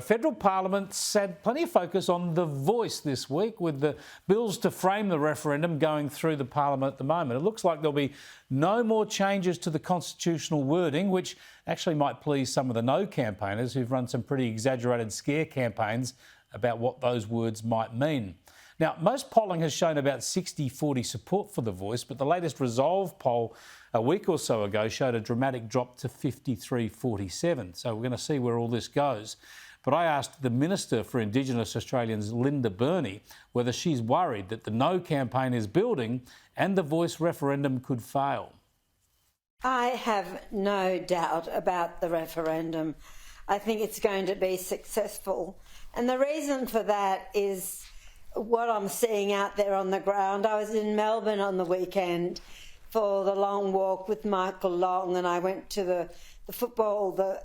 Federal Parliament's had plenty of focus on the voice this week, with the bills to frame the referendum going through the Parliament at the moment. It looks like there'll be no more changes to the constitutional wording, which actually might please some of the no campaigners who've run some pretty exaggerated scare campaigns about what those words might mean. Now, most polling has shown about 60-40 support for the voice, but the latest Resolve poll a week or so ago showed a dramatic drop to 53-47. So we're going to see where all this goes. But I asked the Minister for Indigenous Australians Linda Burney whether she's worried that the no campaign is building and the voice referendum could fail. I have no doubt about the referendum. I think it's going to be successful. And the reason for that is what I'm seeing out there on the ground. I was in Melbourne on the weekend for the long walk with Michael Long, and I went to the football, the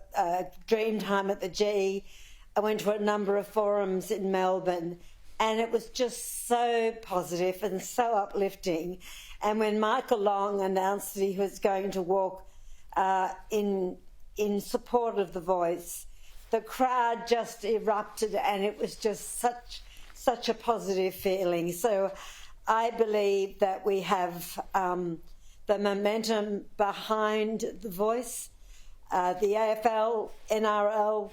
Dream Time at the G. I went to a number of forums in Melbourne, and it was just so positive and so uplifting. And when Michael Long announced that he was going to walk in support of the voice, the crowd just erupted, and it was just such a positive feeling. So I believe that we have the momentum behind the voice. The AFL, NRL,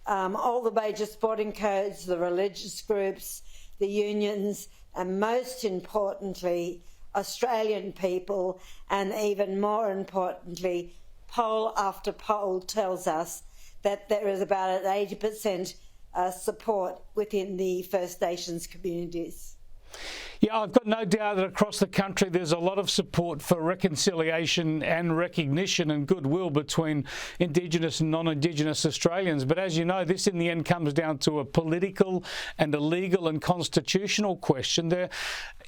all the major sporting codes, the religious groups, the unions, and most importantly, Australian people, and even more importantly, poll after poll tells us that there is about an 80% support within the First Nations communities. Yeah, I've got no doubt that across the country there's a lot of support for reconciliation and recognition and goodwill between Indigenous and non-Indigenous Australians. But as you know, this in the end comes down to a political and a legal and constitutional question. There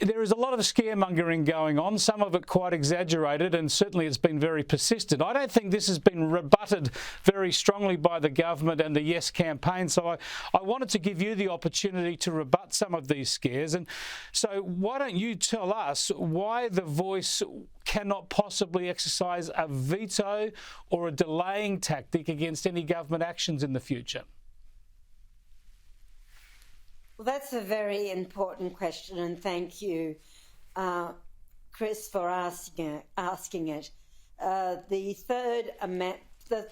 is a lot of scaremongering going on, some of it quite exaggerated, and certainly it's been very persistent. I don't think this has been rebutted very strongly by the government and the Yes campaign, so I wanted to give you the opportunity to rebut some of these scares. And so why don't you tell us why the voice cannot possibly exercise a veto or a delaying tactic against any government actions in the future? Well, that's a very important question, and thank you, Chris, for asking it. The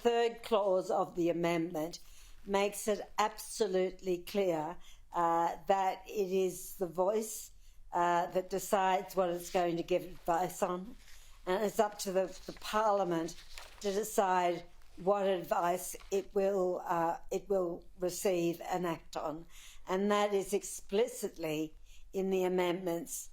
third clause of the amendment makes it absolutely clear that it is the voice that decides what it's going to give advice on, and it's up to the Parliament to decide what advice it will receive and act on, and that is explicitly in the amendments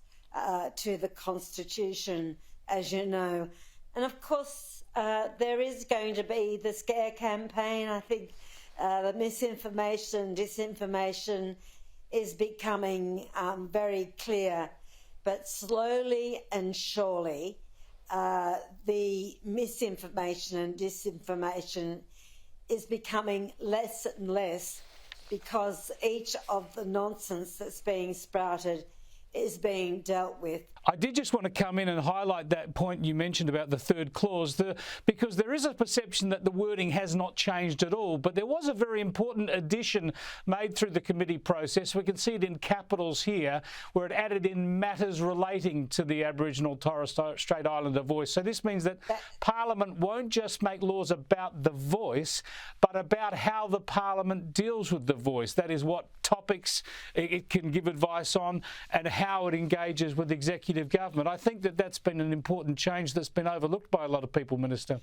to the Constitution, as you know. And of course, there is going to be the scare campaign. I think the misinformation, disinformation is becoming very clear, but slowly and surely the misinformation and disinformation is becoming less and less, because each of the nonsense that's being sprouted is being dealt with. I did just want to come in and highlight that point you mentioned about the third clause, because there is a perception that the wording has not changed at all, but there was a very important addition made through the committee process. We can see it in capitals here, where it added in matters relating to the Aboriginal Torres Strait Islander voice. So this means that Parliament won't just make laws about the voice, but about how the Parliament deals with the voice. That is, what topics it can give advice on and how it engages with executive government. I think that that's been an important change that's been overlooked by a lot of people, Minister.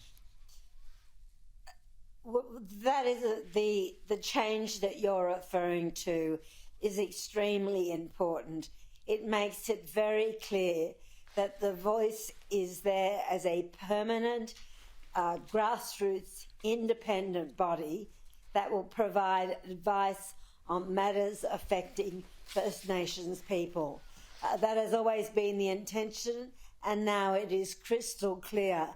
Well, that is the change that you're referring to is extremely important. It makes it very clear that the voice is there as a permanent, grassroots, independent body that will provide advice on matters affecting First Nations people. That has always been the intention, and now it is crystal clear.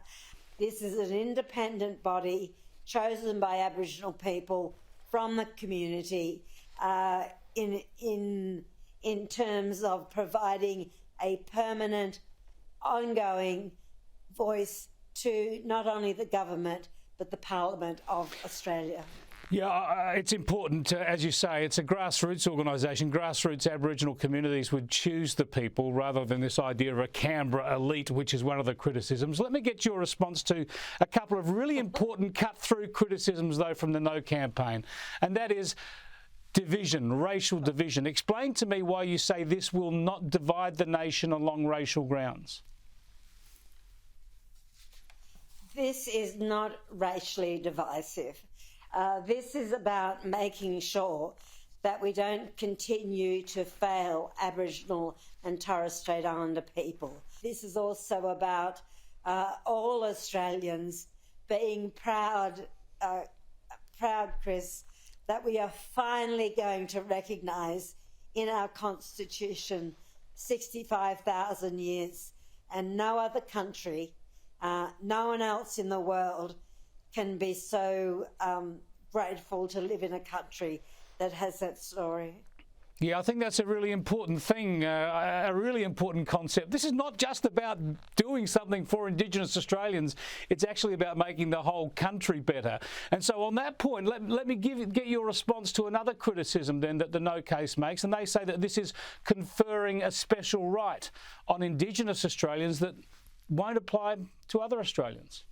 This is an independent body chosen by Aboriginal people from the community in terms of providing a permanent, ongoing voice to not only the government but the Parliament of Australia. Yeah, it's important, as you say, it's a grassroots organisation. Grassroots Aboriginal communities would choose the people rather than this idea of a Canberra elite, which is one of the criticisms. Let me get your response to a couple of really important cut-through criticisms, though, from the No campaign, and that is division, racial division. Explain to me why you say this will not divide the nation along racial grounds. This is not racially divisive. This is about making sure that we don't continue to fail Aboriginal and Torres Strait Islander people. This is also about all Australians being proud, Chris, that we are finally going to recognise in our Constitution 65,000 years, and no other country, no one else in the world can be so grateful to live in a country that has that story. Yeah, I think that's a really important thing, a really important concept. This is not just about doing something for Indigenous Australians, it's actually about making the whole country better. And so on that point, let me get your response to another criticism then that the No case makes, and they say that this is conferring a special right on Indigenous Australians that won't apply to other Australians.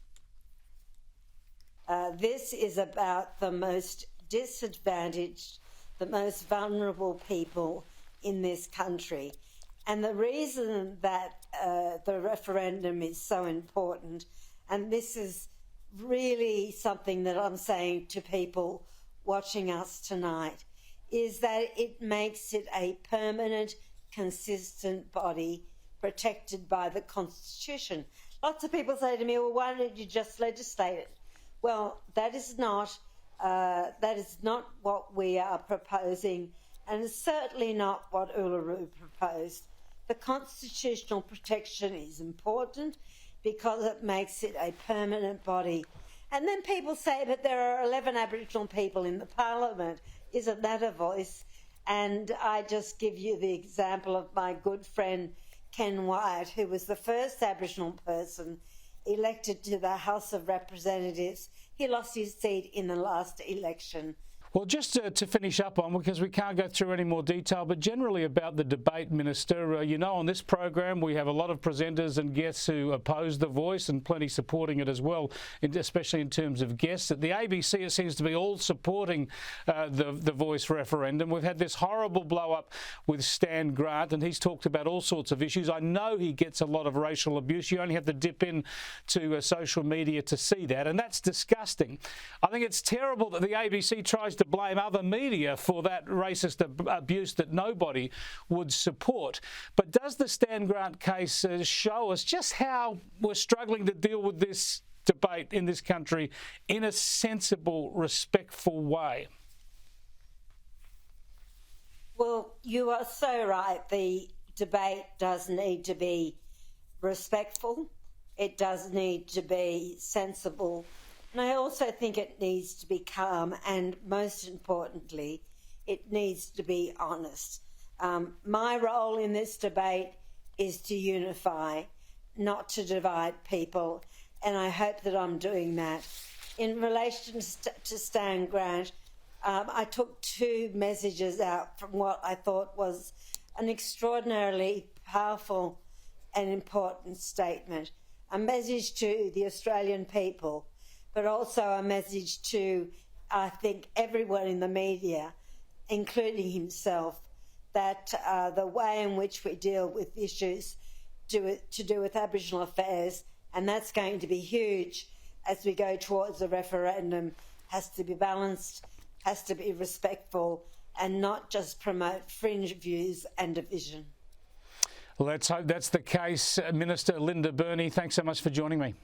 This is about the most disadvantaged, the most vulnerable people in this country. And the reason that the referendum is so important, and this is really something that I'm saying to people watching us tonight, is that it makes it a permanent, consistent body protected by the Constitution. Lots of people say to me, well, why don't you just legislate it? Well, that is not what we are proposing, and it's certainly not what Uluru proposed. The constitutional protection is important because it makes it a permanent body. And then people say, but there are 11 Aboriginal people in the Parliament. Isn't that a voice? And I just give you the example of my good friend Ken Wyatt, who was the first Aboriginal person elected to the House of Representatives. He lost his seat in the last election. Well, just to finish up on, because we can't go through any more detail, but generally about the debate, Minister, you know, on this program we have a lot of presenters and guests who oppose the voice and plenty supporting it as well, especially in terms of guests. At the ABC, it seems to be all supporting the voice referendum. We've had this horrible blow-up with Stan Grant, and he's talked about all sorts of issues. I know he gets a lot of racial abuse. You only have to dip in to social media to see that, and that's disgusting. I think it's terrible that the ABC tries to blame other media for that racist abuse that nobody would support. But does the Stan Grant case show us just how we're struggling to deal with this debate in this country in a sensible, respectful way? Well, you are so right. The debate does need to be respectful. It does need to be sensible. And I also think it needs to be calm, and most importantly, it needs to be honest. My role in this debate is to unify, not to divide people, and I hope that I'm doing that. In relation to Stan Grant, I took two messages out from what I thought was an extraordinarily powerful and important statement, a message to the Australian people, but also a message to, I think, everyone in the media, including himself, that the way in which we deal with issues to do with Aboriginal affairs, and that's going to be huge as we go towards a referendum, has to be balanced, has to be respectful, and not just promote fringe views and division. Let's hope that's the case. Minister Linda Burney, thanks so much for joining me.